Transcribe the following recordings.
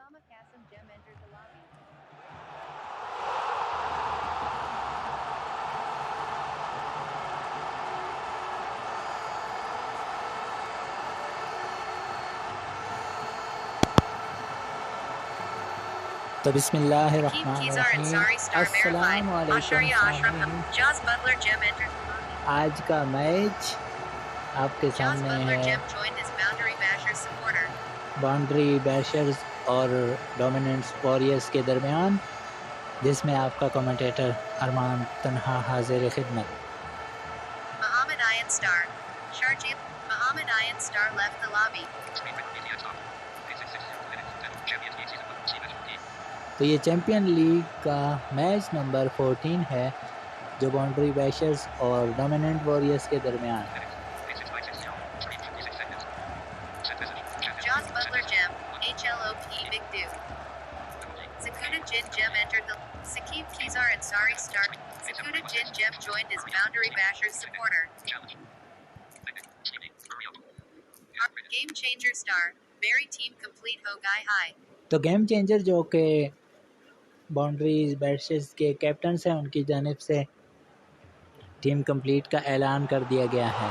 Osama Qasim Jem entered the lobby. तो बिस्मिल्लाहिर्रहमानिर्रहीम, अस्सलाम वालेकुम सामीन। आज का मैच आपके सामने है बाउंड्री बैशर्स और डोमिनेंस वॉरियर्स के दरमियान, जिसमें आपका कमेंटेटर अरमान तन्हा हाजिर खिदमत। तो ये चैम्पियन लीग का मैच नंबर 14 है जो बाउंड्री बैशर्स और डोमिनेंट वॉरियर्स के दरमियान। Sakuda Jin Jem entered the Sakib Kizar Ansari star. Sakuda Jin Jem joined as Boundary Bashers supporter. Game changer star. Very team complete ho guy high. तो game changer जो कि boundary बैशर्स के captain हैं, उनकी जानिब से टीम कंप्लीट का ऐलान कर दिया गया है।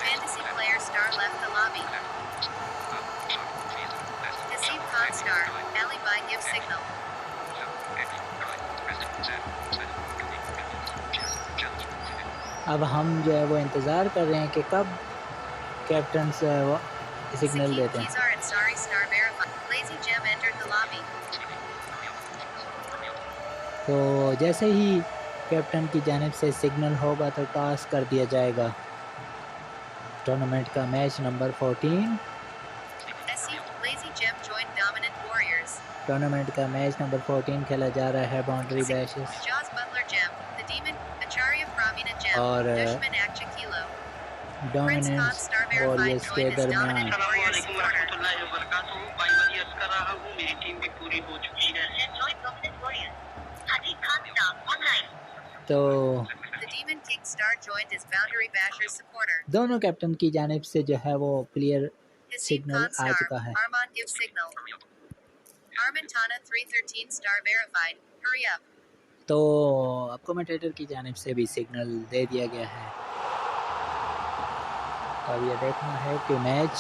Fantasy player star left the lobby. Hasib Khan star. Ali Bai gives signal. अब हम जो है वो इंतज़ार कर रहे हैं कि कब कैप्टन से वो सिग्नल देते हैं। तो जैसे ही कैप्टन की जानिब से सिग्नल होगा तो टॉस कर दिया जाएगा। टूर्नामेंट का मैच नंबर 14, टूर्नामेंट का मैच नंबर 14 खेला जा रहा है बाउंड्री बैशर्स और डोमिनेंस वॉरियर्स के दरमियान। तो दोनों कैप्टन की जानिब से जो है वो क्लियर सिग्नल आ चुका है। तो अब कमेंटेटर की जानिब से भी सिग्नल दे दिया गया है। अब ये देखना है कि मैच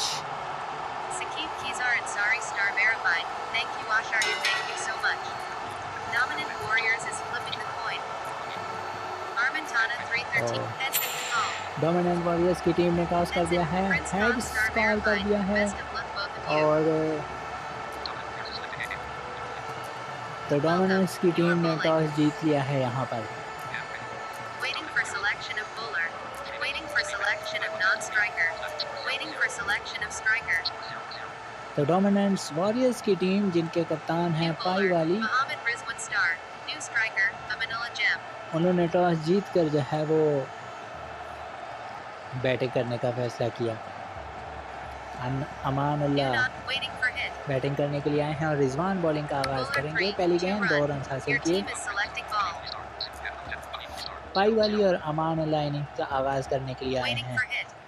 डोमिनेंट वॉरियर्स की टीम ने टॉस कर दिया है, हेड्स कॉल कर दिया है और तो डोमिनेंस की टीम ने टॉस जीत लिया है यहाँ पर। तो डोमिनेंस वॉरियर्स की टीम जिनके कप्तान हैं पाई वाली, उन्होंने टॉस जीत कर जो है वो बैटिंग करने का फैसला किया। अमानुल्लाह बैटिंग करने के लिए आए हैं और रिजवान बॉलिंग का आगाज़ करेंगे। पहली गेंद 2 रन हासिल किए। पाई वाली और अमानुल्लाह इनिंग्स का आगाज़ करने के लिए आए हैं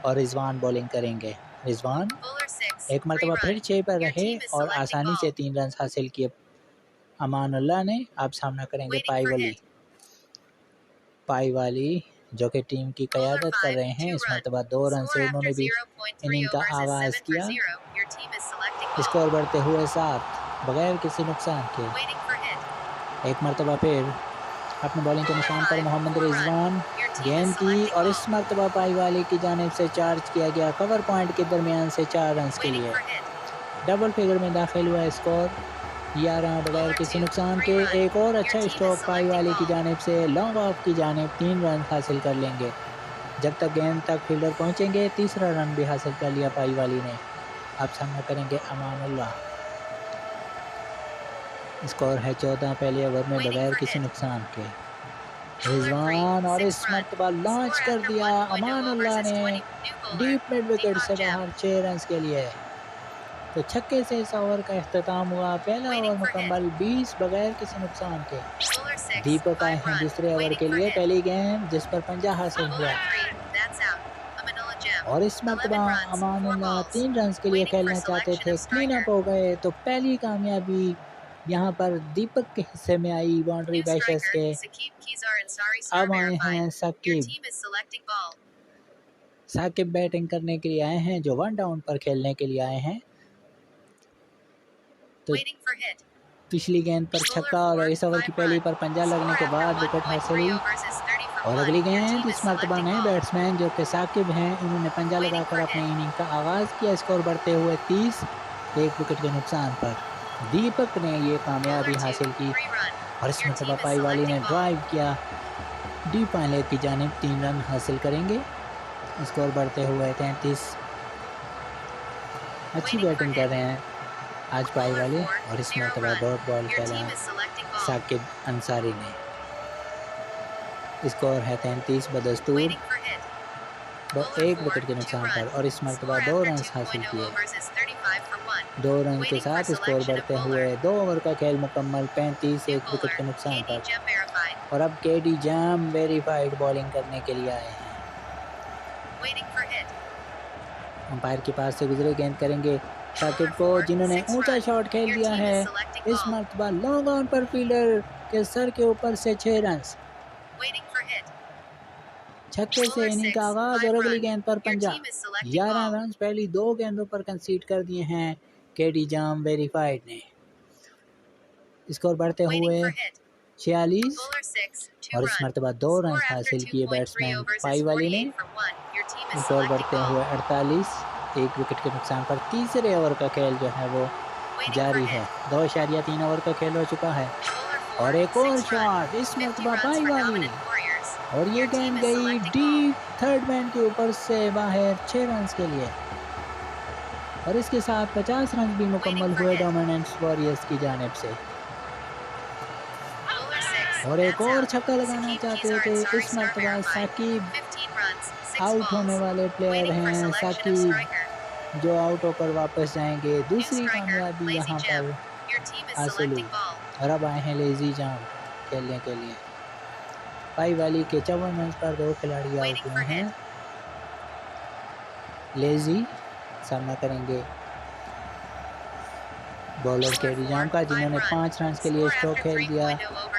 और रिजवान बॉलिंग करेंगे। रिजवान एक मरतबा फिर 6 पर रहे और आसानी से 3 रन हासिल किए अमानुल्लाह ने। अब सामना करेंगे पाई वाली जो कि टीम की क़यादत कर रहे हैं। इस मरतबा 2 रन से उन्होंने भी इनिंग का आगाज़ किया। स्कोर बढ़ते हुए 7 बगैर किसी नुकसान के। एक मरतबा फिर अपने बॉलिंग के निशान पर मोहम्मद रिजवान गेंद की और इस मरतबा पाई वाली की जानिब से चार्ज किया गया कवर पॉइंट के दरमियान से 4 रन के लिए। डबल फिगर में दाखिल हुआ स्कोर 11 बगैर किसी नुकसान के। एक और अच्छा स्ट्रोक पाई वाली की जानिब से लॉन्ग ऑफ की जानिब 3 रन हासिल कर लेंगे। जब तक गेंद तक फील्डर पहुंचेंगे, तीसरा रन भी हासिल कर लिया पाई वाली ने। अब सामना करेंगे अमानुल्लाह। स्कोर है 14 पहले ओवर में बगैर किसी नुकसान के। रिजवान और इस मरतबा लॉन्च कर दिया अमानुल्लाह ने डीप मिड विकेट से बाहर 6 रन के लिए। तो छक्के से इस ओवर का इख्तिताम हुआ। पहला ओवर मुकम्मल 20 बगैर किसी नुकसान के। दीपक आए हैं दूसरे ओवर के लिए। पहली गेंद जिस पर पंजा हासिल हुआ और इस मरतबा अमानुल्लाह 3 रन के लिए खेलना चाहते थे, क्लीन अप हो गए। तो पहली कामयाबी यहाँ पर दीपक के हिस्से में आई बाउंड्री बैशर्स के। अब आए हैं साकिब बैटिंग करने के लिए आए हैं, जो 1 डाउन पर खेलने के लिए आए हैं। तो पिछली गेंद पर छक्का और इस ओवर की पहली पर पंजा लगने के बाद विकेट हासिल हुई। और अगली गेंद इस मरतबा नए बैट्समैन जो कि साकिब हैं, उन्होंने पंजा लगाकर अपनी इनिंग का आगाज़ किया। स्कोर बढ़ते हुए 30, 1 विकेट के नुकसान पर दीपक ने ये कामयाबी हासिल की। और इस मरतबा पाईवाली ने ड्राइव किया, डीप लेग की जानिब 3 रन हासिल करेंगे। स्कोर बढ़ते हुए 33। अच्छी बैटिंग कर रहे हैं आज पाईवाली। और इस मरतबा डॉट बॉल खेला साकिब अंसारी ने। स्कोर है 33 बदस्तूर, 1 विकेट के नुकसान पर। और इस मरतबा 2 रन हासिल किए। 2 रन के साथ स्कोर बढ़ते हुए 2 ओवर का खेल मुकम्मल, 35, 1 विकेट के नुकसान पर। और अब केडी जाम वेरीफाइड बॉलिंग करने के लिए आए हैं। अंपायर के पास से गुजरे गेंद करेंगे साकिब को, जिन्होंने ऊंचा शॉट खेल दिया है। इस मरतबा लॉन्ग ऑन पर फील्डर के सर के ऊपर से 6 रन, छक्के से इनिंग का आगाज। और अगली गेंद पर पंजा, 11 रन पहली 2 गेंदों पर कंसीड कर दिए हैं केडी जाम वेरीफाइड ने। स्कोर बढ़ते हुए 46। और इस मरतबा 2 रन हासिल किए बैट्समैन पाईवाली ने। स्कोर बढ़ते हुए 48, 1 विकेट के नुकसान पर। तीसरे ओवर का खेल जो है वो जारी है। 2.3 ओवर का खेल हो चुका है। और एक और शॉट इस मरतबा पाईवाली, और ये गेंद गई डीप थर्ड मैन के ऊपर से बाहर 6 रन के लिए। और इसके साथ 50 रन भी मुकम्मल हुए डोमिनेंस वॉरियर्स की जानिब से। और एक और छक्का लगाना चाहते थे। इस मरतबा साकिब आउट होने वाले प्लेयर हैं। साकिब जो आउट होकर वापस जाएंगे। दूसरी कामयाबी यहाँ पर हासिल हुई। और अब आए हैं लेजी जाम खेलने के लिए। पाईवाली के 54 रन पर 2 खिलाड़ी आउट हुए हैं। लेजी सामना करेंगे बॉलर केडी जाम का, जिन्होंने 5 रन के लिए स्ट्रोक खेल दिया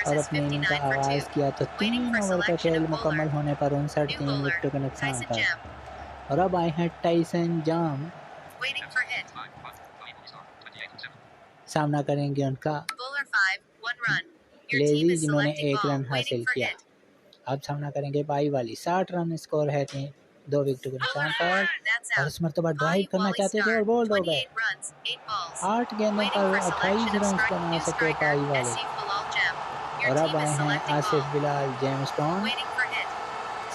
और अपनी इनिंग का आगाज़ किया। तो 3 ओवर का खेल मुकम्मल होने पर 59, 3 विकेटों के नुकसान पर। और अब आए हैं टाइसन जाम, सामना करेंगे उनका लेजी, जिन्होंने 1 रन हासिल किया। अब सामना करेंगे पाईवाली, 60 रन स्कोर है 2 विकेट के नुकसान पर। और इस मरतबा ड्राइव करना चाहते थे और बोल्ड हो गए। 8 गेंदों पर 28 रन बना सके पाईवाली। और अब आए हैं आसिफ बिलाल जेमस्टोन,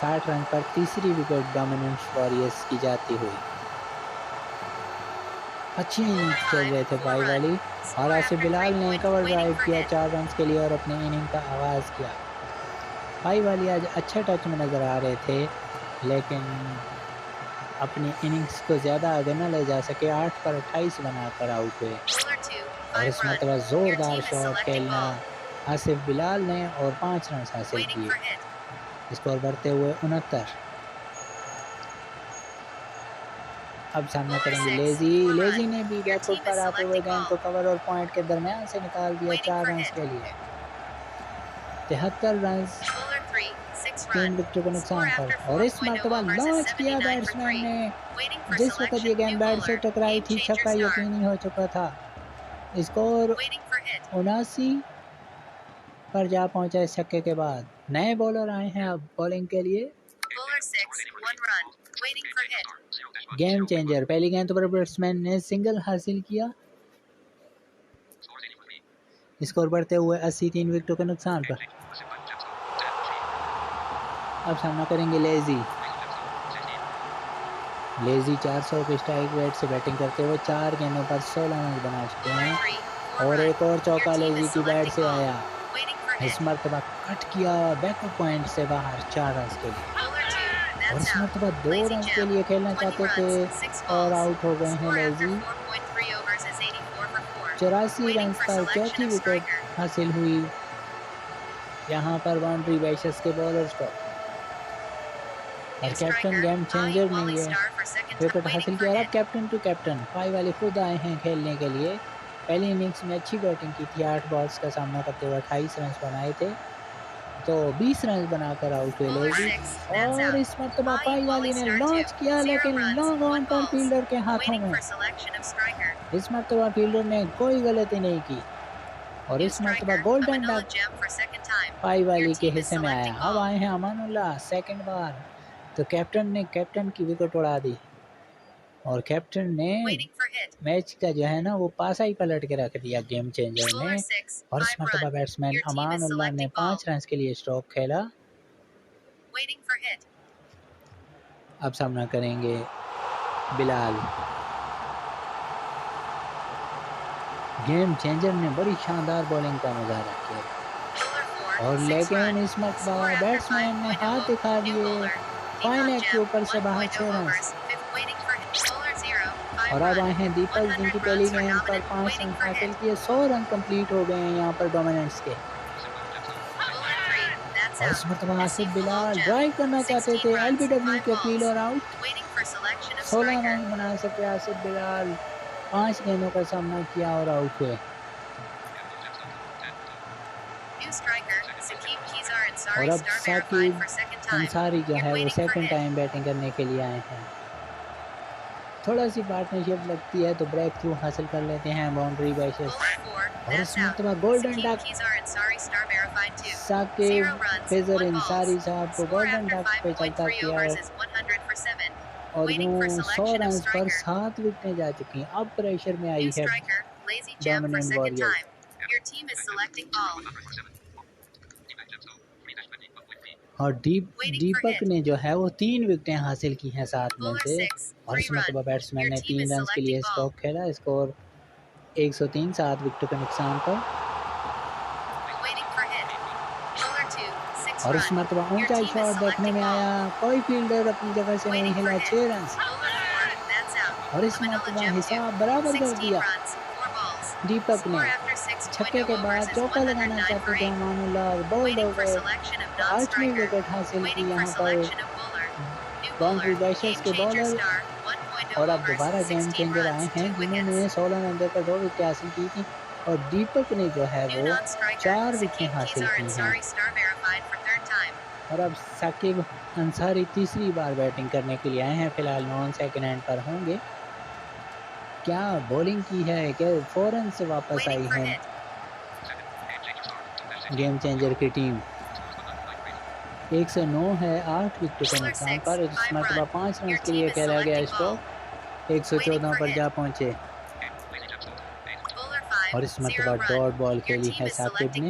60 रन पर तीसरी विकेट डोमिनेंस वॉरियर्स की जाती हुई। अच्छी इनिंग खेल रहे थे पाईवाली। और आसिफ बिलाल ने कवर ड्राइव किया 4 रन के लिए और अपनी इनिंग का आगाज़ किया। पाईवाली आज अच्छे टच में नज़र आ रहे थे, लेकिन अपनी इनिंग्स को ज़्यादा आगे न ले जा सके। 8 पर 28 बनाकर आउट हुए। और इस मतलब ज़ोरदार शॉट खेलना आसिफ बिलाल ने और 5 रन हासिल किए। स्कोर बढ़ते हुए 69। अब सामना करेंगे लेजी ने भी बैकफुट पर आते हुए गेंद को कवर और पॉइंट के दरमियान से निकाल दिया 4 रन के लिए। 73 रन, 3 विकेटों के नुकसान पर। और इस मरतबा लॉन्च किया बैट्समैन ने। जिस वक्त ये गेंद बैट से टकराई थी, छक्का यकीनी हो चुका था। स्कोर 79 पर जा पहुंचा इस छक्के के बाद। नए बॉलर आए हैं अब बॉलिंग के लिए। गेम चेंजर, पहली गेंद पर बैट्समैन ने सिंगल हासिल किया। स्कोर बढ़ते हुए 80, 3 विकेटों के नुकसान पर। अब सामना करेंगे लेजी 400 के स्ट्राइक रेट से बैटिंग करते हुए 4 गेंदों पर 16 रन बना चुके हैं। और एक और चौका लेजी की बैट से आया। इस मरतबा कट किया बैकअप पॉइंट से बाहर 4 रन के लिए। और इस मरतबा 2 रन के लिए खेलना चाहते थे और आउट हो गए हैं लेजी। 84 रन पर चौथी विकेट हासिल हुई यहाँ पर बाउंड्री बैशर्स के बॉलर्स को। और कैप्टन गेम चेंजर ने ये विकेट हासिल किया। और अब कैप्टन टू कैप्टन पाई वाले खुद आए हैं खेलने के लिए। पहली इनिंग्स में अच्छी बैटिंग की थी, 8 बॉल्स का सामना करते हुए 28 रन बनाए थे, तो 20 रन बनाकर आउट हुए लेजी। और इस मरतबा पाई वाली ने लॉन्च किया लेकिन लॉन्ग ऑन पर फील्डर के हाथों में। इस मरतबा फील्डर ने कोई गलती नहीं की और इस मरतबा गोल्डन डक पाई वाली के हिस्से में आया। अब आए हैं अमानुल्लाह सेकंड बार, तो कैप्टन की विकेट उड़ा दी और कैप्टन ने मैच का जो है ना वो पासा ही पलट के रख दिया गेम चेंजर में। और इस मरतबा बैट्समैन अमानुल्लाह ने 5 रन के लिए स्ट्रोक खेला। अब सामना करेंगे बिलाल। गेम चेंजर ने बड़ी शानदार बॉलिंग का मुजाहरा किया और लेकिन इस मरतबा बैट्समैन ने हाथ दिखा दिए, फाइन लेग के ऊपर से बाहर 6 रन। और अब आए हैं दीपक, जिनकी पहली गेंद पर 5 रन हासिल किए। 100 रन कंप्लीट हो गए हैं यहाँ पर डोमिनेंट्स के। और इस मरतबा आसिफ बिलाल ड्राइव करना चाहते थे, एलबीडब्ल्यू के फील्डर आउट। 16 रन बना सके आसिफ बिलाल, 5 गेंदों का सामना किया और आउट हुए। और अब साकिब अंसारी जो है वो सेकंड टाइम बैटिंग करने के लिए आए हैं। थोड़ा सी पार्टनरशिप लगती है तो ब्रेक थ्रू हासिल कर लेते हैं बाउंड्री बैशेस। और इस मरतबा गोल्डन डक साकिब फिजर अंसारी साहब को गोल्डन डक पे चलता किया और यूं 100 रन पर 7 विकेटें जा चुकी हैं। अब प्रेशर में आई है डोमिनेंट वॉरियर्स। और दीपक ने जो है वो 3 विकेटें हासिल की हैं 7 में से। और इस मरतबा बैट्समैन ने 3 रन के लिए स्ट्रोक खेला। स्कोर 103, 7 विकेटों के नुकसान पर। और इस मरतबा ऊंचा शॉट देखने में आया, कोई फील्डर अपनी जगह से नहीं हिला, 6 रन। और इस मरतबा हिसाब बराबर कर दिया दीपक ने। छक्के के बाद चौका लगाना चाहते थे अमानुल्लाह और बोल्ड हो गए। 8वीं विकेट हासिल की यहाँ पर बाउंड्री बैशर्स के बॉलर। और अब दोबारा गेम चेंजर आए हैं जिन्होंने 16 रन देकर 2 विकेट हासिल की थी और दीपक ने जो है वो 4 विकेट हासिल की हैं। और अब साकिब अंसारी तीसरी बार बैटिंग करने के लिए आए हैं, फिलहाल नॉन सेकंड हैंड पर होंगे। क्या बॉलिंग की है, क्या फौरन से वापस आई है गेम चेंजर की टीम। 109 है 8 विकेट के नुकसान पर। इस मरतबा 5 रन के लिए खेला गया स्ट्रोक, 114 पर जा पहुंचे। और इस मरतबा डॉट बॉल खेली है साकिब ने।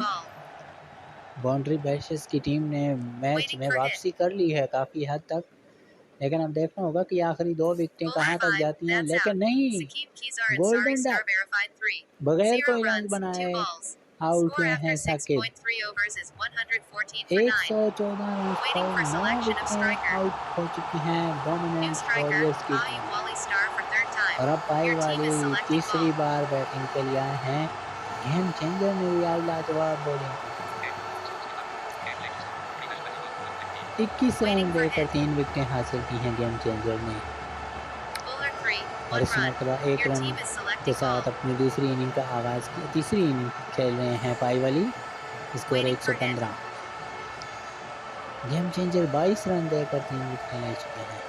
बाउंड्री बैशर्स की टीम ने मैच में वापसी कर ली है काफ़ी हद तक, लेकिन अब देखना होगा कि आखिरी 2 विकेटें कहां तक जाती हैं। लेकिन नहीं, गोल्डन डक बगैर कोई रन बनाए आउट हुए हैं साकिब। 114 रन पर 9 विकेटें आउट हो चुकी हैं डोमिनेंट वॉरियर्स की टीम। और अब पाई वाली तीसरी बार बैटिंग के लिए आए हैं। गेम चेंजर ने भी आज लाजवाब बॉलिंग की, 21 रन देकर 3 विकेटें हासिल की हैं गेम चेंजर ने। और इस मरतबा 1 रन के साथ अपनी तीसरी इनिंग खेल रहे हैं पाई वाली। स्कोर 115। गेम चेंजर 22 रन देकर 3 विकेटें ले चुके हैं।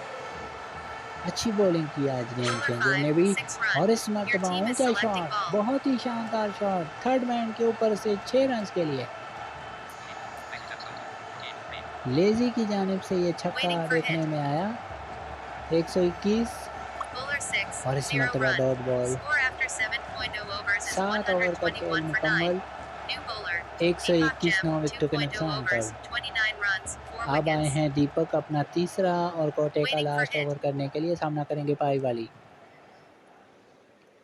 अच्छी बॉलिंग की आज गेम चेंजर ने भी। और इस मरतबा ऊंचा शॉट, बहुत ही शानदार शॉट, थर्ड मैन के ऊपर से 6 रन के लिए। लेजी की जानिब से ये छक्का देखने में आया, 121। और इस मरतबा डॉट बॉल, 7 ओवर का खेल मुकम्मल, 121 9 विकेटों के नुकसान पर। अब आए हैं दीपक अपना तीसरा और कोटे का लास्ट ओवर करने के लिए। सामना करेंगे पाई वाली।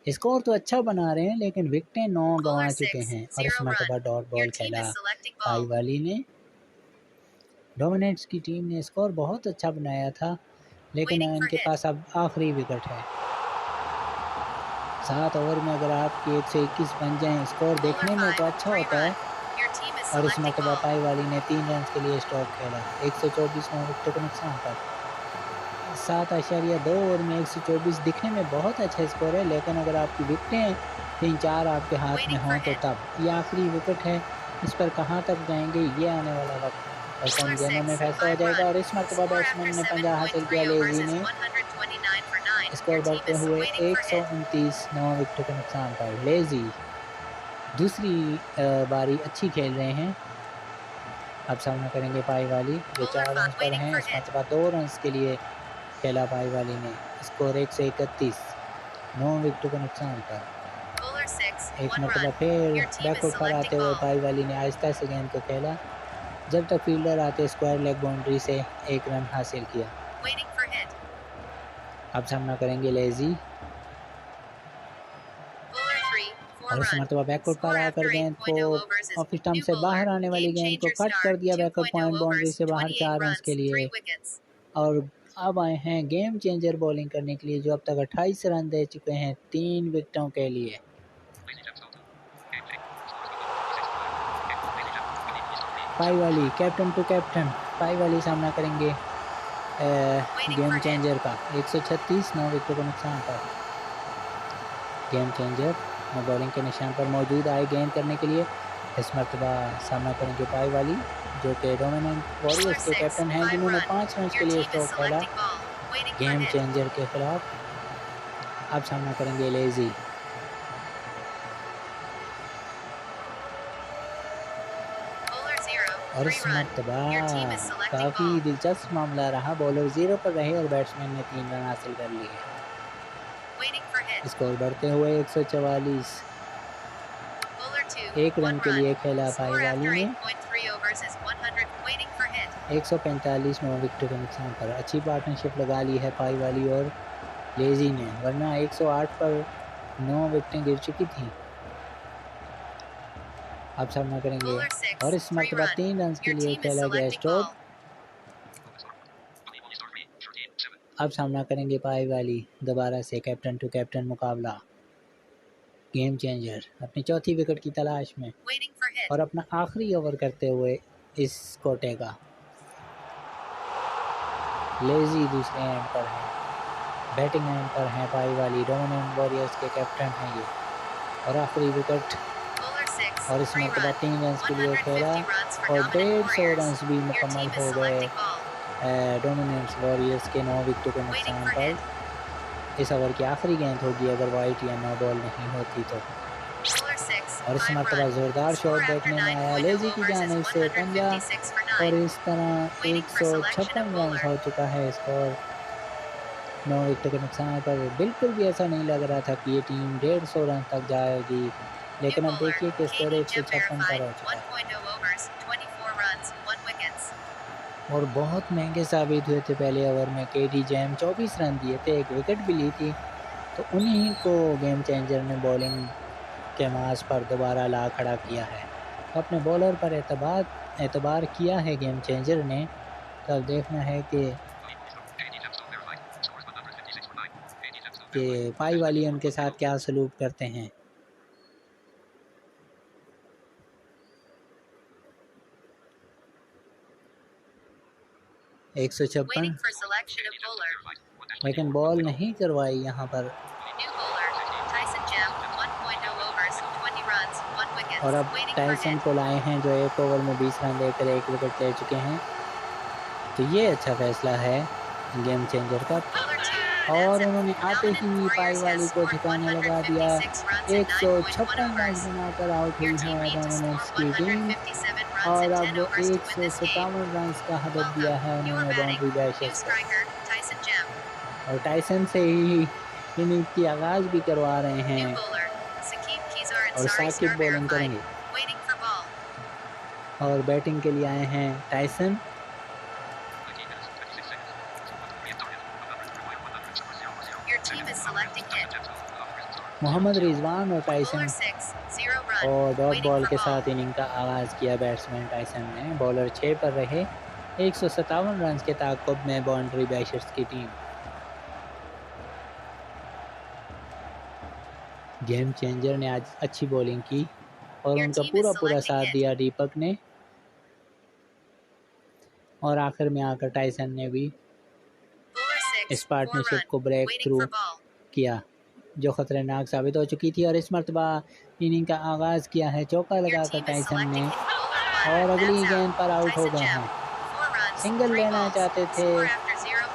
स्कोर तो अच्छा बना रहे हैं लेकिन विकेटें 9 गंवा चुके हैं। और इस मरतबा डॉट बॉल खेला पाई वाली ने। डोमिनेट्स की टीम ने स्कोर बहुत अच्छा बनाया था लेकिन इनके पास अब आखिरी विकेट है। 7 ओवर में अगर आपके 121 बन जाएं, स्कोर देखने में तो अच्छा होता है। और इस मरतबा पाई वाली ने 3 रन के लिए स्ट्रोक खेला, 124 विकेट के नुकसान पर। 7.2 ओवर में 124 दिखने में बहुत अच्छा स्कोर है, लेकिन अगर आपकी विकेटें 3-4 आपके हाथ में हों तो तब। ये आखिरी विकेट है, इस पर कहाँ तक जाएंगे ये आने वाला वक्त और चंद गेंदों में फैसला हो जाएगा। और इस मरतबा बैट्समैन ने 50 हासिल किया, लेजी ने। स्कोर बढ़ते हुए 129 9 विकेटों के नुकसान पर। लेजी दूसरी बारी अच्छी खेल रहे हैं। अब सामना करेंगे पाई वाली जो 4 रन पर हैं। इस मरतबा 2 रन के लिए खेला पाई वाली ने। स्कोर 131 9 विकेटों के नुकसान पर। एक मरतबा फिर बैकफुट पर आते हुए पाई वाली ने आहिस्ता से गेंद को खेला, जब तक फील्डर आते स्क्वायर लेग बाउंड्री से 1 रन हासिल किया। अब सामना करेंगे लेजी और इस मरतबा बैकफुट पर आकर गेंद को ऑफ स्टंप से बाहर आने वाली गेंद को कट कर दिया बैकवर्ड पॉइंट बाउंड्री से बाहर 4 रन के लिए। और अब आए हैं गेम चेंजर बॉलिंग करने के लिए, जो अब तक 28 रन दे चुके हैं 3 विकेटों के लिए। पाई वाली कैप्टन टू कैप्टन, पाई वाली सामना करेंगे गेम चेंजर का 136 9 विकेटों के नुकसान पर। गेम चेंजर बॉलिंग के निशान पर मौजूद आए गेंद करने के लिए। इस मरतबा सामना करेंगे पाई वाली जो कि डोमिनेंट वॉरियर्स के कैप्टन हैं, जिन्होंने 5 रन के लिए स्ट्रोक खेला गेम चेंजर के खिलाफ। अब सामना करेंगे लेजी और इस मरतबा काफ़ी दिलचस्प मामला रहा। बॉलर 0 पर रहे और बैट्समैन ने 3 रन हासिल कर लिए। स्कोर बढ़ते हुए 144 1 रन के लिए खेला पाई वाली ने। 145 9 विकेटों के नुकसान पर। अच्छी पार्टनरशिप लगा ली है पाई वाली और लेजी ने, वरना 108 पर 9 विकेटें गिर चुकी थी। अब सामना करेंगे और इस मरतबा 3 रन के लिए खेला गया स्ट्रोक। अब सामना करेंगे पाई वाली दोबारा से कैप्टन टू कैप्टन मुकाबला। गेम चेंजर अपनी चौथी विकेट की तलाश में और अपना आखिरी ओवर करते हुए इस कोटे का। लेजी दूसरे एंड पर है, बैटिंग एंड पर है पाई वाली, डोमिनेंट वॉरियर्स के कैप्टन हैं ये। और आखिरी विकेट और इस मरतबा 3 रन के लिए खेला और 150 रन भी मुकम्मल हो गए डोमिनेंट वॉरियर्स के 9 विकेटों के नुकसान पर। इस ओवर की आखिरी गेंद होगी अगर वाइट या नो बॉल नहीं होती तो। और इस मरतबा ज़ोरदार शॉट देखने में आया लेजी की जानिब से 50 और इस तरह 156 रन हो चुका है स्कोर 9 विकेटों के नुकसान पर। बिल्कुल भी ऐसा नहीं लग रहा था कि ये टीम 150 रन तक जाएगी, लेकिन अब देखिए कि स्कोर 156 पर हो चुका है और बहुत महंगे साबित हुए थे पहले ओवर में। केडी जैम 24 रन दिए थे, 1 विकेट भी ली थी, तो उन्हीं को गेम चेंजर ने बॉलिंग के मास पर दोबारा ला खड़ा किया है। तो अपने बॉलर पर एतबार किया है गेम चेंजर ने। तो अब देखना है कि पाई वाली उनके साथ क्या सलूक करते हैं। एक 156 लेकिन बॉल नहीं करवाई यहाँ पर। और अब टाइसन को लाए हैं जो 1 ओवर में 20 रन देकर 1 विकेट ले चुके हैं। तो ये अच्छा फैसला है गेम चेंजर का। और उन्होंने आते ही पाई वाली को ठिकाने लगा दिया। 156 रन बनाकर आउट हुई है डोमिनेंस की टीम और अब 157 रन का हदफ दिया है उन्होंने बाउंड्री बैशर्स को। और टाइसन से ही इनिंग की आगाज भी करवा रहे हैं और साकिब बॉलिंग करेंगे और बैटिंग के लिए आए हैं टाइसन। मोहम्मद रिजवान और टाइसन और डॉट बॉल के साथ इनिंग का आगाज़ किया बैट्समैन टाइसन ने। बॉलर 6 पर रहे। 157 रन के ताक़ुब में बाउंड्री बैशर्स की टीम। गेम चेंजर ने आज अच्छी बॉलिंग की और उनका पूरा साथ दिया दीपक ने और आखिर में आकर टाइसन ने भी। इस पार्टनरशिप को ब्रेक थ्रू किया जो ख़तरनाक साबित हो चुकी थी और इस मरतबा इनिंग का आगाज़ किया है चौका लगाकर टाइसन ने और अगली गेंद पर आउट हो गए हैं। सिंगल लेना चाहते थे,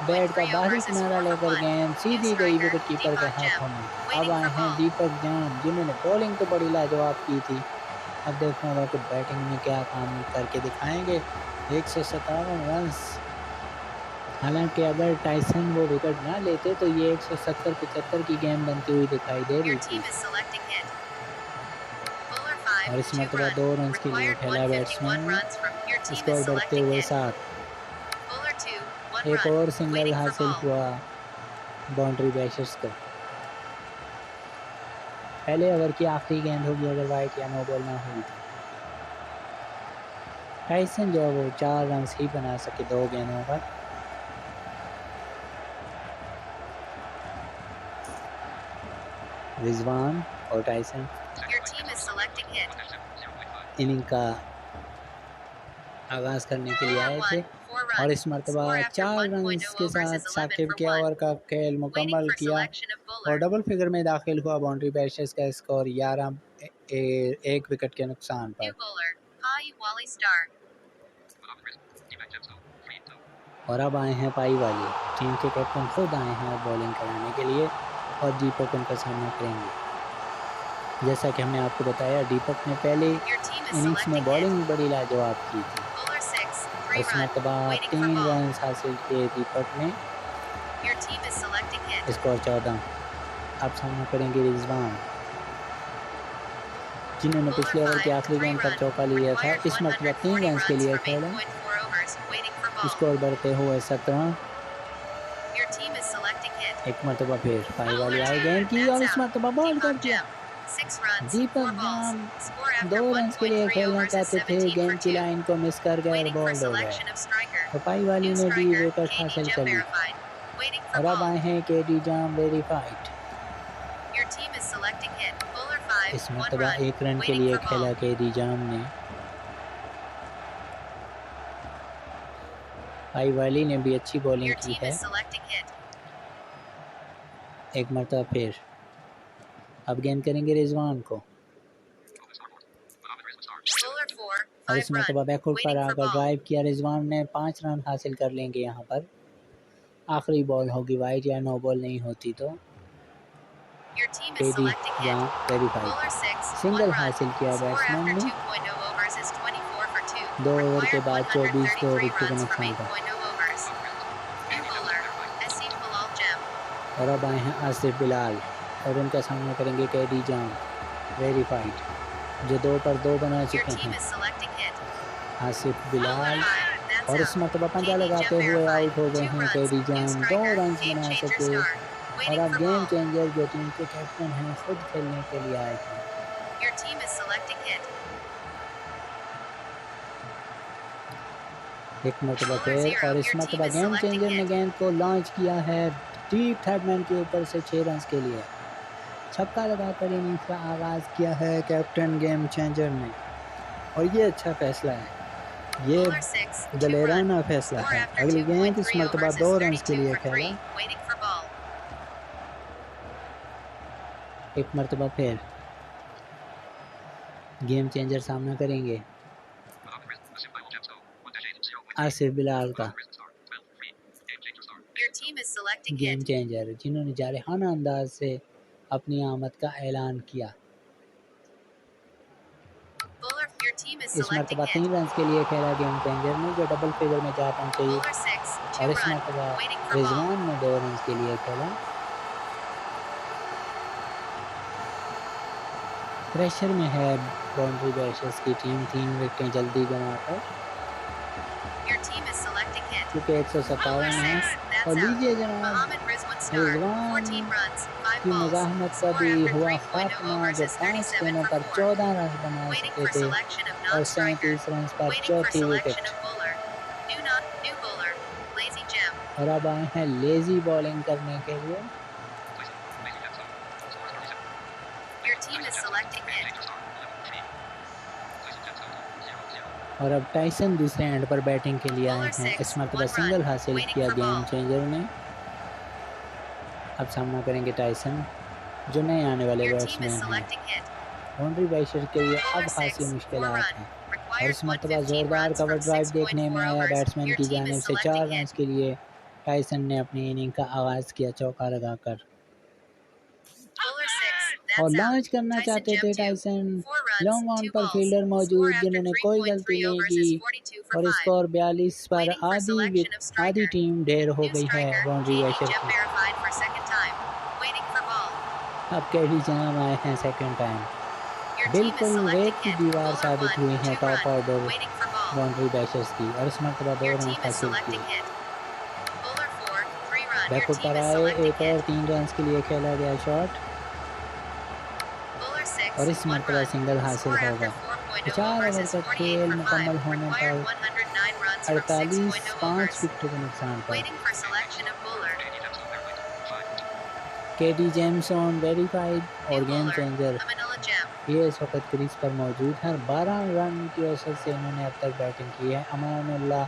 बैट का बाहरी किनारा लेकर गेंद सीधी गई विकेट कीपर के हाथों में। अब आए हैं दीपक जाम जिन्होंने बॉलिंग तो बड़ी लाजवाब की थी। अब देखना होगा कि बैटिंग में क्या काम करके दिखाएंगे। 157 रन, हालांकि अगर टाइसन वो विकेट ना लेते तो ये 170-75 की गेंद बनती हुई दिखाई दे रही थी। और इस मरतबा 2 रन के लिए खेला बैट्समैन, स्कोर बढ़ते हुए 7। एक और सिंगल हासिल हुआ बाउंड्री बैशर्स को। पहले ओवर की आखिरी गेंद होगी अगर वाइड या नो बॉल ना हुई तो। टाइसन जो है वो 4 रन ही बना सके 2 गेंदों पर। रिजवान और टाइसन इनिंग का आगाज़ करने के लिए आए थे और इस मरतबा 4 रन के साथ साकिब के ओवर का खेल मुकम्मल किया और डबल फिगर में दाखिल हुआ बाउंड्री बैशर्स का स्कोर 11 एक विकेट के नुकसान पर। और अब आए हैं पाई वाली, टीम के कैप्टन खुद आए हैं बॉलिंग कराने के लिए और दीपक उनका सामना करेंगे। जैसा कि हमने आपको बताया दीपक ने पहले इनिंग्स में बॉलिंग बड़ी लाजवाब की थी। इस मरतबा 3 रन हासिल किए दीपक ने, स्कोर 14। अब सामना करेंगे रिजवान जिन्होंने पिछले ओवर की आखिरी गेंद पर चौका लिया था। इस मरतबा 3 रन के लिए खेले, स्कोर बढ़ते हुए 17। एक मरतबा फिर पाई वाली आई गेंद की और इस मरतबा बॉल कर दिया। दीपक जाम 2 रन के लिए खेलना चाहते थे, गेंद की लाइन को मिस कर गए और बॉल्ड हो गए तो पाई वाली ने भी विकेट हासिल कर ली। और अब आए हैं केडी जाम वेरीफाइड। इस मरतबा 1 रन के लिए खेला केडी जाम ने। पाई वाली ने भी अच्छी बॉलिंग की है। एक मरतबा फिर अब गेंद करेंगे रिजवान को और इस मरतबा बैकफुट पर आकर ड्राइव किया रिजवान ने। 5 रन हासिल कर लेंगे यहाँ पर। आखिरी बॉल होगी वाइड या नो बॉल नहीं होती तो। केडी जाम वेरीफाइड, सिंगल हासिल किया बैट्समैन ने। 2 ओवर के बाद 24 को विकेट के नुकसान पर। और अब आए हैं आसिफ बिलाल और उनका सामना करेंगे केडी जाम वेरीफाइड जो 2 पर 2 बना चुके हैं। आसिफ बिलाल और इस मरतबा पंजा लगाते हुए आउट हो गए हैं केडी जाम। 2 रन बना सके और अब गेम चेंजर जो टीम के कैप्टन हैं खुद खेलने के लिए आए थे। एक मरतबा फिर और इस मरतबा गेम चेंजर ने गेंद को लॉन्च किया है डीप थर्डमैन के ऊपर से 6 रन के लिए। छक्का लगाकर इनिंग्स का आगाज़ किया है कैप्टन गेम चेंजर ने और ये अच्छा फैसला है, ये दलेराना फैसला है। अगली गेंद इस मरतबा 2 रन के लिए खेला। एक मरतबा फिर गेम चेंजर सामना करेंगे आसिफ बिलाल का। गेम चेंजर जिन्होंने जारहाना अंदाज से अपनी आमद का ऐलान किया। इस मरतबा 3 रन के लिए खेला गेम चेंजर ने जो डबल फिगर में जा पहुंचे और इस मरतबा रिजवान ने 2 रन के लिए खेला। प्रेशर में है बाउंड्री बैशर्स की टीम, 3 विकेटें जल्दी बनाकर क्योंकि 157 है। और लीजिए जनाब रिजवान की मज़ाहमत का भी हुआ खात्मा जो 5 गेंदों पर 14 रन बना सके थे और 37 रन पर चौथी विकेट। और अब आए हैं लेजी बॉलिंग करने के लिए। और अब टाइसन दूसरे एंड पर बैटिंग के लिए आए हैं। इस मरतबा सिंगल हासिल किया गेम चेंजर ने अब सामना करेंगे टाइसन जो नए आने वाले Your team is बैट्समैन हैं। selecting hit. बाउंड्री बैशर के लिए अब Bowler खासी 6, मुश्किलात 4 हैं run. और Requires इस मरतबा 115 ज़ोरदार runs कवर from ड्राइव देखने में 6.4 आया overs. बैट्समैन Your की team जानिब is से 4 selecting रन hit. के लिए टाइसन ने अपनी इनिंग का आगाज़ किया चौका लगाकर Bowler 6, और that's out. लॉन्च करना Tyson चाहते थे Gem 2. Tyson 4 runs, long on 2 पर balls. फील्डर Score मौजूद after जिन्होंने कोई गलती 3.3 नहीं overs की is 42 for और 5. स्कोर 42 पर Waiting for selection of striker. आधी टीम ढेर हो New गई है striker, बाउंड्री KD बैशर Gem की। verified for second time. Waiting for ball. अब केडी जम आए हैं second time. Your team is बिल्कुल रेत selecting की hit. दीवार Bowler साबित 1, हुई हैं 2 top run. Order Waiting for ball. Boundary bashers की और इस मरतबा 2 Your रन team is हासिल किए। selecting hit. Bowler 4, 3 run. Your back foot team पर is आए selecting एक और hit. 3 रन के लिए खेला गया शॉट Bowler 6, और इस 1 मरतबा run. सिंगल हासिल Score होगा। after 4.0 4 overs ओवर is का 48 खेल for 5. मुकम्मल होने Required पर 109 runs from 48 6.0 5 overs. विकेटों के नुकसान पर Waiting for selection of bowler. KD Jameson verified और New game bowler, changer Amanullah Gem. ये इस वक्त क्रीज पर मौजूद है। 12 रन की औसत से इन्होंने अब तक बैटिंग की है। अमानुल्लाह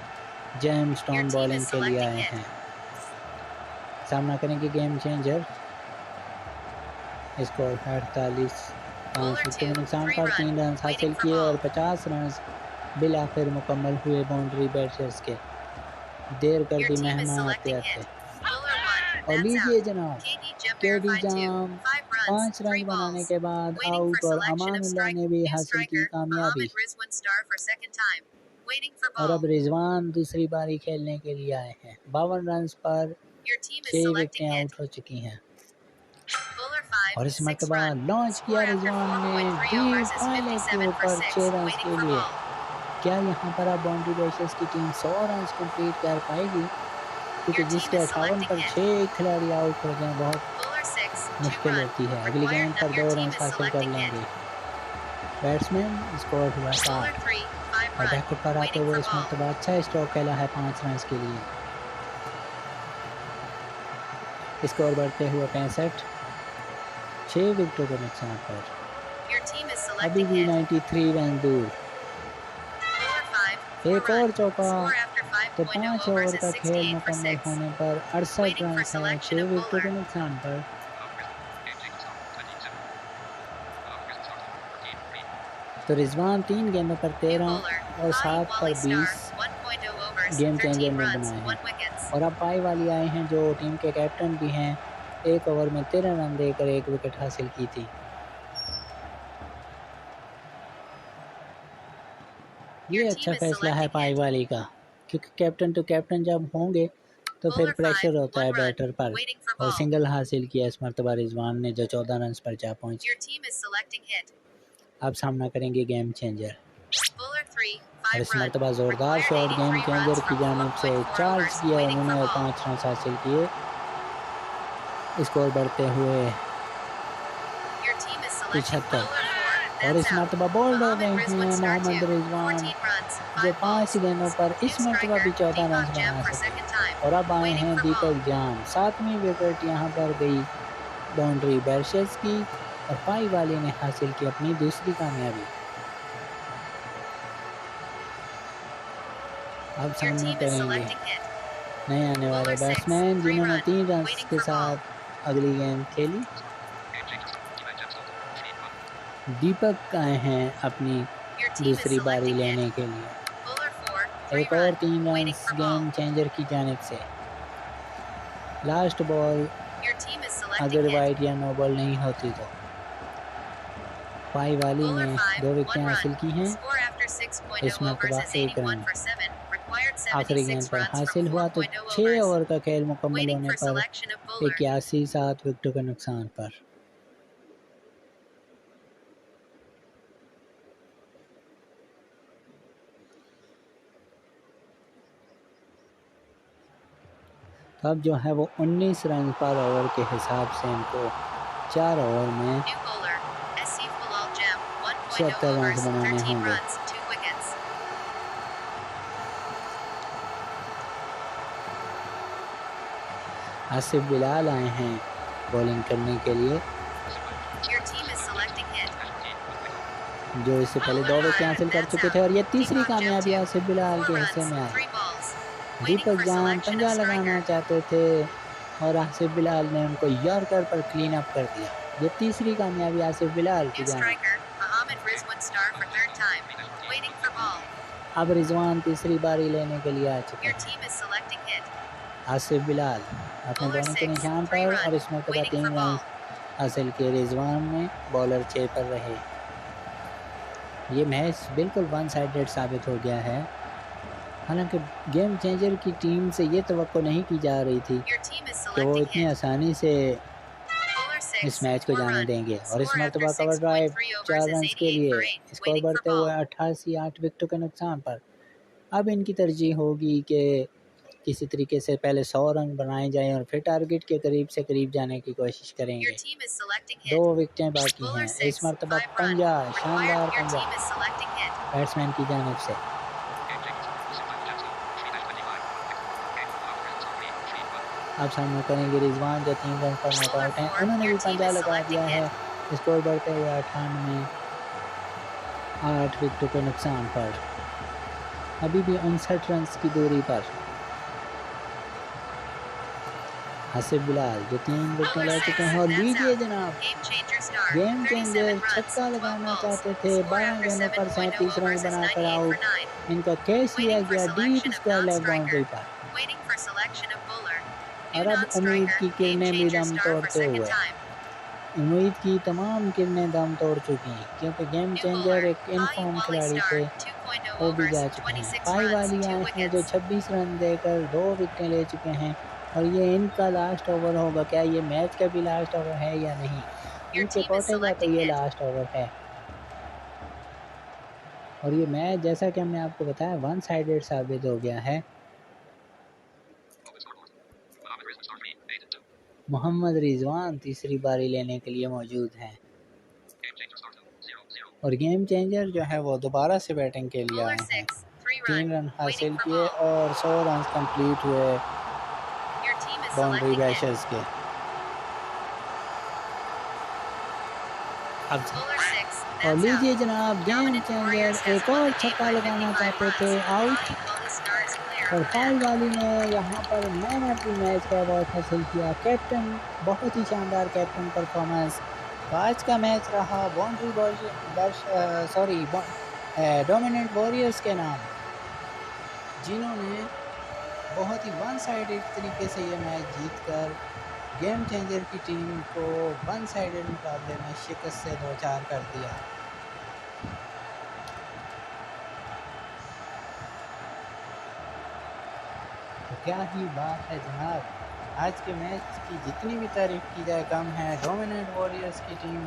जेम Your stone team bowling is के लिए selecting आए hit. हैं। सामना करेंगे गेम चेंजर स्कोर 48 5 Bowler विकेटों के 2, नुकसान 3 पर run. 3 रन हासिल Waiting for किए और ball. 50 रन बिल आखिर मुकम्मल हुए बाउंड्री बैटर्स के। देर कर Your दी team is मेहनत आते selecting आते hit. Bowler 1, और that's लीजिए out. जनाब KD Gem केडी verified 2, जाम 5 runs, 5 3 रन बनाने balls. के बाद Waiting for आउट और selection of अमानुल्लाह strike. ने भी New हासिल की striker, कामयाबी। Mohammad Rizwan Star for second time. Waiting for और ball. अब रिजवान दूसरी बारी खेलने के लिए आए हैं। 52 रन पर Your team is 6 selecting विकेटें hit. Out हो चुकी हैं Bowler 5, और इस 6 मरतबा run. लॉन्च Score किया after रिजवान ने 4.3 डीप overs is टॉयलेट के 57 for ऊपर 6. 6 रन Waiting के for लिए। ball. क्या यहाँ पर अब बाउंड्री बैशर्स की टीम 100 रन कंप्लीट कर पाएगी? क्योंकि Your जिसके team is 58 selecting पर hit. 6 खिलाड़ी आउट हो जाएं बहुत Bowler 6, 2 मुश्किल run. होती है। अगली Required गेंद पर your 2 team रन is हासिल कर selecting लेंगे। hit. बैट्समैन स्कोर हुआ Bowler 7 3, 5 और run. बैकअप पर आते Waiting हुए for इस ball. मरतबा अच्छा स्ट्रोक खेला है 5 रन के लिए। स्कोर बढ़ते हुए 65 6 विकेटों के नुकसान पर Your team is अभी selecting भी hit. 93 रन दूर। Bowler 5, 4 एक run. और चौका Score after तो 5.0 5 overs ओवर is का खेल 68 for मुकम्मल 6. होने पर 68 Waiting रन for है selection 6 of विकेटों के bowler. नुकसान पर। तो रिजवान 3 गेंदों पर New 13 bowler, और Pai 7 पर Wally Star, 20 1.0 overs, game changer 13 ने runs, बनाए 1 हैं। wickets. और अब पाई वाली आए हैं जो टीम के कैप्टन भी हैं। 1 ओवर में 13 रन देकर 1 विकेट हासिल की थी। ये Your अच्छा team is फैसला है selecting पाई hit. वाली का क्योंकि कैप्टन टू कैप्टन जब होंगे तो फिर Bowler 5, प्रेशर होता 1 है run. बैटर पर। Waiting for और ball. सिंगल हासिल किया इस मरतबा रिजवान ने जो 14 रन पर जा पहुंचे। Your team is selecting hit. अब सामना करेंगे गेम चेंजर Bowler 3, और 5 इस run. मरतबा जोरदार Required shot game 83 changer runs की from जानिब से 4.4 चार्ज overs. किया Waiting उन्होंने for और ball. 5 रन हासिल किए। स्कोर बढ़ते हुए Your team is selecting 75 bowler 4, और that's इस out. मरतबा बोल्ड हो गए Mohammad Rizwan हैं Star मोहम्मद 2, रिजवान 14 runs, जो 5 5 balls. गेंदों पर New इस मरतबा striker, भी 14 रन Deepak Gem बना for सके। second time. और अब आए Waiting हैं for ball. दीपक जाम। 7वीं विकेट यहाँ पर गई बाउंड्री बैशर्स की और पाई वाले ने हासिल की अपनी दूसरी कामयाबी। अब Your सामना team is करेंगे selecting hit. नए आने वाले Bowler 6, बैट्समैन 3 जिन्होंने run. 3 रन Waiting के for ball. साथ अगली गेंद खेली। दीपक आए हैं अपनी Your team is दूसरी बारी selecting लेने hit. के लिए। Bowler 4, 3 एक और run. 3 run Waiting for game ball. Changer की जानिब से। Last ball Your team is selecting अगर hit. वाइड या नो बॉल नहीं होती तो पाई वाली Bowler ने 5, 2 1 विकेटें हासिल run. की हैं। Score after 6.0 इस overs मरतबा is 1 रन 81 for 7. Required आखिरी गेंद 76 पर runs हासिल from हुआ तो 4.0 6 overs. ओवर का खेल मुकम्मल Waiting होने for पर selection of bowler. 81 7 विकेटों के नुकसान पर। अब जो है वो 19 रन पर ओवर के हिसाब से इनको 4 ओवर में New bowler, Asif Bilal Gem, 1.0 76 run overs, बनाने 13 होंगे। runs, 2 wickets. आसिफ बिलाल आए हैं बॉलिंग करने के लिए Your team is selecting hit. जो इससे पहले 2 विकेट हासिल कर चुके थे और ये तीसरी Deepak Gem कामयाबी 2, आसिफ बिलाल 4 के हिस्से runs, में आई। 3 balls. Waiting Deepak for jam selection पंजा of लगाना striker. चाहते थे और आसिफ बिलाल ने उनको यॉर्कर पर क्लीन अप कर दिया। ये तीसरी कामयाबी आसिफ बिलाल की जानिब। अब रिजवान तीसरी बारी लेने के लिए आ चुके हैं। आसिफ बिलाल अपने बॉलिंग के निशान पर और इस मरतबा 3 रन हासिल किए। रिजवान ने बॉलर 6 पर रहे। ये मैच बिल्कुल वन साइडेड साबित हो गया है। हालांकि गेम चेंजर की टीम से ये तवक्को नहीं की जा रही थी कि वो इतनी आसानी से इस मैच को जाने देंगे। और इस मरतबा कवर ड्राइव 4 रन के लिए स्कोर बढ़ते हुए 88 8 विकेटों के नुकसान पर। अब इनकी तरजीह होगी कि किसी तरीके से पहले 100 रन बनाए जाएं और फिर टारगेट के करीब से करीब जाने की कोशिश करेंगे। 2 विकेटें बाकी हैं। इस मरतबा पंजा, शानदार पंजा बैट्समैन की जानिब से। अब सामना करेंगे रिजवान जो 3 रन पर नॉट आउट हैं। उन्होंने भी पंजा लगा दिया है। स्कोर बढ़ते हुए 98 8 विकेटों के नुकसान पर। अभी भी 59 रन की दूरी पर आसिफ बिलाल जो 3 विकेट ले चुके हैं। और लीजिए जनाब, गेम चेंजर छक्का लगाना चाहते थे। 12 गेंदों पर 37 रन बनाकर आउट। इनका कैच लिया गया डीप स्क्वायर लेग बाउंड्री पर। और अब उम्मीद की किरणें भी दम तोड़ते हुए, उम्मीद की तमाम किरणें दम तोड़ चुकी हैं क्योंकि गेम चेंजर एक इनफॉर्म खिलाड़ी थे, वो भी जा चुके हैं। पाई वाली आए हैं जो 26 रन देकर 2 विकेटें ले चुके हैं और ये इनका लास्ट ओवर होगा। क्या ये मैच का भी लास्ट ओवर है या नहीं? इनके कोटे का तो ये लास्ट ओवर है। और ये मैच जैसा कि हमने आपको बताया वन साइडेड साबित हो गया है। मोहम्मद रिजवान तीसरी बारी लेने के लिए मौजूद हैं और गेम चेंजर जो है वो दोबारा से बैटिंग के लिए आए हैं। 3 रन हासिल किए और 100 रन कंप्लीट हुए बाउंड्री बैशर्स के। अब और लीजिए जनाब, गेम चेंजर एक और छक्का लगाना चाहते थे, आउट। और पाई वाली ने यहाँ पर मैन ऑफ द मैच का अवार्ड हासिल किया। कैप्टन, बहुत ही शानदार कैप्टन परफॉर्मेंस आज का मैच रहा। डोमिनेंट वॉरियर्स के नाम, जिन्होंने बहुत ही वन साइडेड तरीके से ये मैच जीतकर गेम चेंजर की टीम को वन साइडेड मुकाबले में शिकस्त से दो-चार कर दिया। तो क्या ही बात है जनाब, आज के मैच की जितनी भी तारीफ की जाए कम है। डोमिनेंट वॉरियर्स की टीम